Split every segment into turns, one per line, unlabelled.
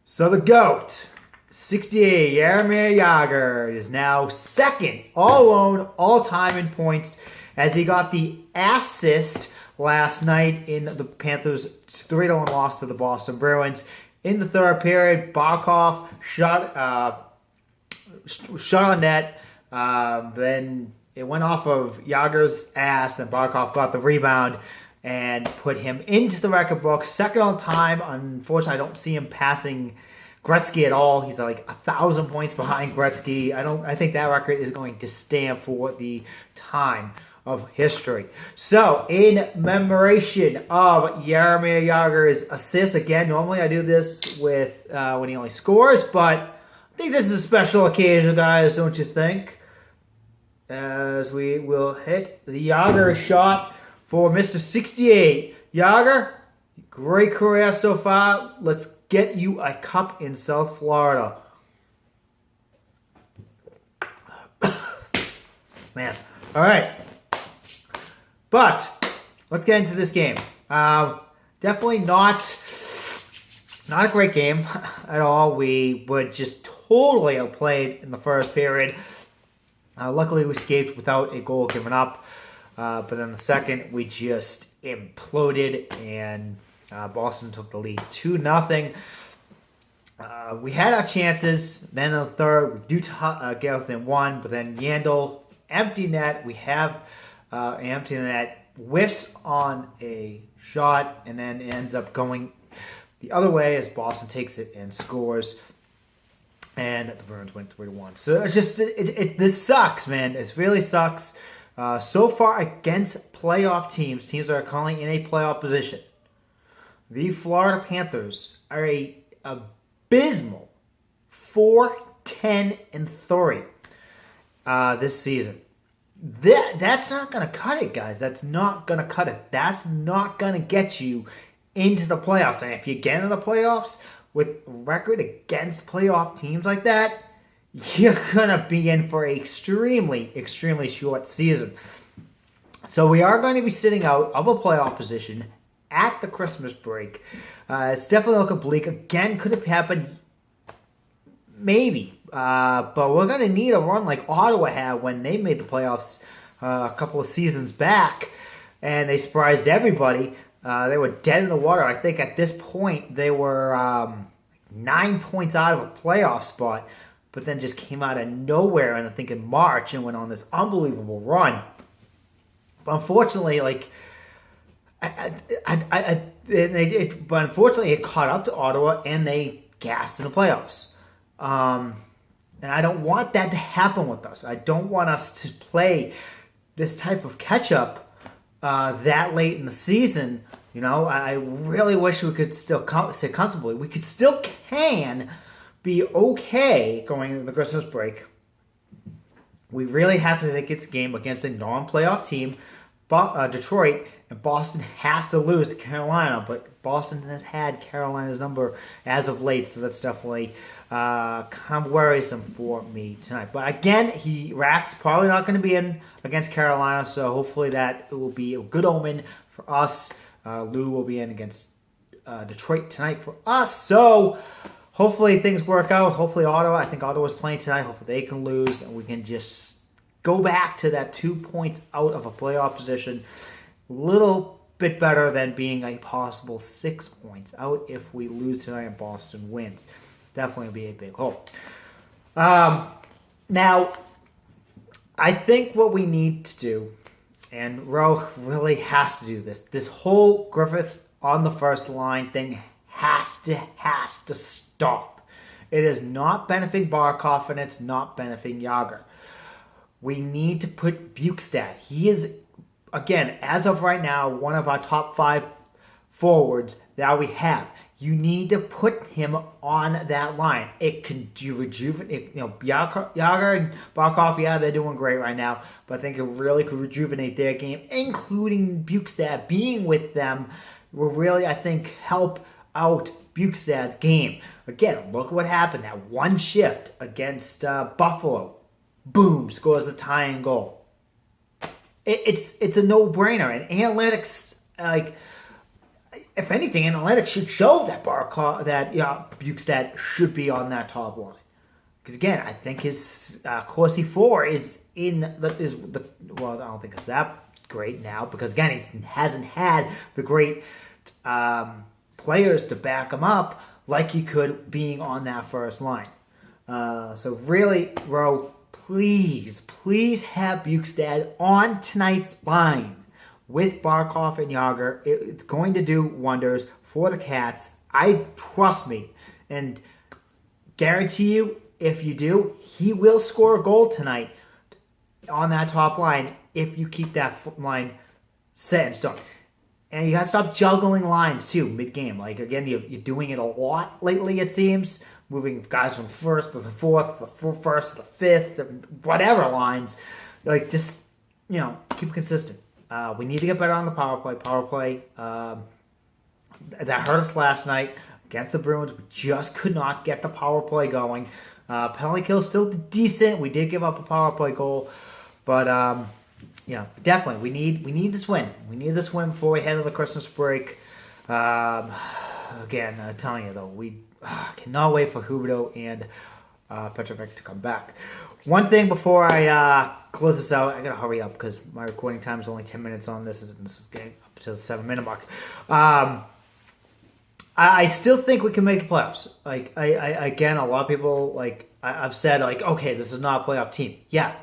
So the GOAT, 68, Jagr, is now second, all alone, all time in points, as he got the assist last night in the Panthers' 3-1 loss to the Boston Bruins. In the third period, Barkov shot on net. Then it went off of Jagr's ass, and Barkov got the rebound and put him into the record book. Second on time. Unfortunately, I don't see him passing Gretzky at all. He's like 1,000 points behind Gretzky. I think that record is going to stand for the time of history. So, in commemoration of Jaromir Jagr's assist, again, normally I do this with when he only scores, but I think this is a special occasion, guys, don't you think? As we will hit the Jagr shot for Mr. 68. Jagr, great career so far. Let's get you a cup in South Florida. Man. All right. But let's get into this game. Definitely not a great game at all. We were just totally outplayed in the first period. Luckily, we escaped without a goal given up. But then the second, we just imploded, and Boston took the lead 2-0. We had our chances. Then in the third, we do get within one, but then Yandel, empty net. We have an empty net, whiffs on a shot, and then ends up going the other way as Boston takes it and scores. And the Bruins went 3-1. So it's just, this sucks, man. It really sucks. So far against playoff teams that are currently in a playoff position, the Florida Panthers are a abysmal 4-10-3 this season. That's not going to cut it, guys. That's not going to cut it. That's not going to get you into the playoffs. And if you get into the playoffs with record against playoff teams like that, you're going to be in for an extremely, extremely short season. So we are going to be sitting out of a playoff position at the Christmas break. It's definitely looking bleak. Again, could have happened, maybe. But we're going to need a run like Ottawa had when they made the playoffs a couple of seasons back. And they surprised everybody. They were dead in the water. I think at this point they were 9 points out of a playoff spot. But then just came out of nowhere, and I think in March, and went on this unbelievable run. But unfortunately, it caught up to Ottawa, and they gassed in the playoffs. And I don't want that to happen with us. I don't want us to play this type of catch-up that late in the season. You know, I really wish we could still sit comfortably. We could still be okay going into the Christmas break. We really have to take its game against a non-playoff team, Detroit, and Boston has to lose to Carolina, but Boston has had Carolina's number as of late, so that's definitely kind of worrisome for me tonight. But again, Rask is probably not going to be in against Carolina, so hopefully that will be a good omen for us. Lou will be in against Detroit tonight for us, so hopefully things work out. Hopefully I think Ottawa's playing tonight. Hopefully they can lose and we can just go back to that 2 points out of a playoff position. A little bit better than being a possible 6 points out if we lose tonight and Boston wins. Definitely be a big hope. Now, I think what we need to do, and Rowe really has to do this whole Griffith on the first line thing has to stop. It is not benefiting Barkov, and it's not benefiting Jagr. We need to put Bukestad. He is, again, as of right now, one of our top 5 forwards that we have. You need to put him on that line. It can rejuvenate, Jagr and Barkov, yeah, they're doing great right now, but I think it really could rejuvenate their game, including Bukestad being with them will really, I think, help out Bukestad's game. Again, look what happened. That one shift against Buffalo. Boom, scores the tying goal. It's a no-brainer. And analytics, if anything, analytics should show that Bukestad should be on that top line. Because again, I think his Corsi 4 is well, I don't think it's that great now because again, he hasn't had the great players to back him up like he could being on that first line. So really, Ro, please have Bukestad on tonight's line with Barkov and Jagr. It's going to do wonders for the Cats. Trust me, and guarantee you, if you do, he will score a goal tonight on that top line if you keep that line set in stone. And you got to stop juggling lines, too, mid-game. Like, again, you're doing it a lot lately, it seems. Moving guys from first to the fourth, the first to the fifth, whatever lines. Like, just, keep it consistent. We need to get better on the power play. That hurt us last night against the Bruins. We just could not get the power play going. Penalty kill still decent. We did give up a power play goal. But, definitely. We need this win. We need this win before we head to the Christmas break. Again, I'm telling you, though, we cannot wait for Huberdeau and Petrovic to come back. One thing before I close this out, I got to hurry up because my recording time is only 10 minutes on this. This is getting up to the 7-minute mark. I still think we can make the playoffs. Like, again, a lot of people, I've said, okay, this is not a playoff team. Yeah,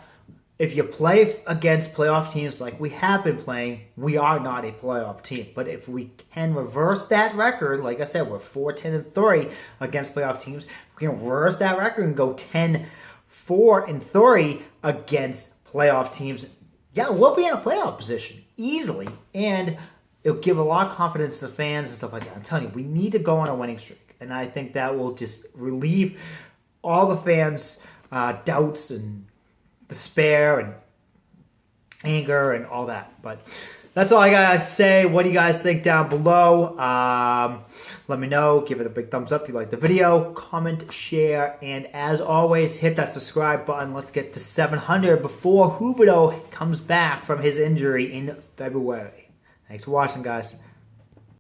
if you play against playoff teams like we have been playing, we are not a playoff team. But if we can reverse that record, like I said, we're 4-10-3 against playoff teams. We can reverse that record and go 10-4-3 against playoff teams. Yeah, we'll be in a playoff position easily, and it'll give a lot of confidence to the fans and stuff like that. I'm telling you, we need to go on a winning streak. And I think that will just relieve all the fans' doubts and despair and anger and all that. But that's all I got to say. What do you guys think down below? Let me know. Give it a big thumbs up if you like the video. Comment, share, and as always, hit that subscribe button. Let's get to 700 before Huberdeau comes back from his injury in February. Thanks for watching, guys.